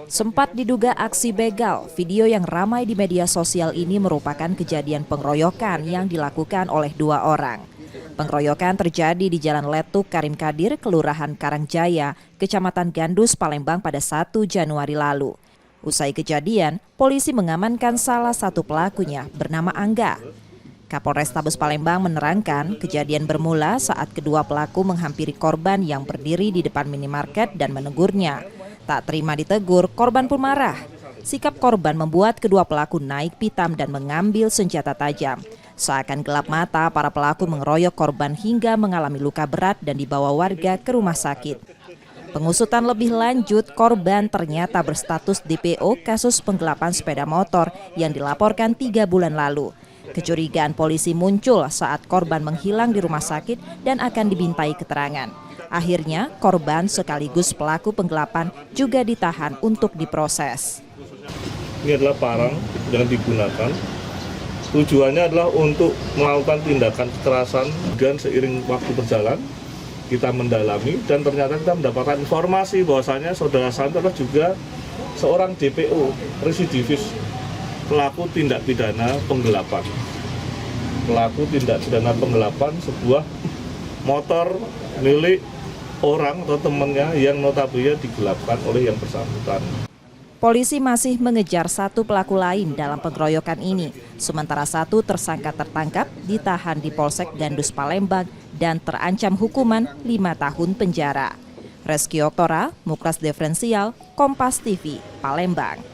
Sempat diduga aksi begal, video yang ramai di media sosial ini merupakan kejadian pengeroyokan yang dilakukan oleh 2 orang. Pengeroyokan terjadi di Jalan Letuk Karim Kadir, Kelurahan Karangjaya, Kecamatan Gandus, Palembang pada 1 Januari lalu. Usai kejadian, polisi mengamankan salah satu pelakunya bernama Angga. Kapolrestabes Palembang menerangkan kejadian bermula saat kedua pelaku menghampiri korban yang berdiri di depan minimarket dan menegurnya. Tak terima ditegur, korban pun marah. Sikap korban membuat kedua pelaku naik pitam dan mengambil senjata tajam. Seakan gelap mata, para pelaku mengeroyok korban hingga mengalami luka berat dan dibawa warga ke rumah sakit. Pengusutan lebih lanjut, korban ternyata berstatus DPO kasus penggelapan sepeda motor yang dilaporkan 3 bulan lalu. Kecurigaan polisi muncul saat korban menghilang di rumah sakit dan akan dimintai keterangan. Akhirnya, korban sekaligus pelaku penggelapan juga ditahan untuk diproses. Ini adalah parang yang digunakan. Tujuannya adalah untuk melakukan tindakan kekerasan dan seiring waktu berjalan kita mendalami dan ternyata kita mendapatkan informasi bahwasanya saudara Santo adalah juga seorang DPO residivis pelaku tindak pidana penggelapan. Pelaku tindak pidana penggelapan sebuah motor milik orang atau temannya yang notabene digelapkan oleh yang bersangkutan. Polisi masih mengejar 1 pelaku lain dalam pengeroyokan ini. Sementara 1 tersangka tertangkap, ditahan di Polsek Gandus Palembang dan terancam hukuman 5 tahun penjara. Reski Oktora, Muklas Diferensial, Kompas TV, Palembang.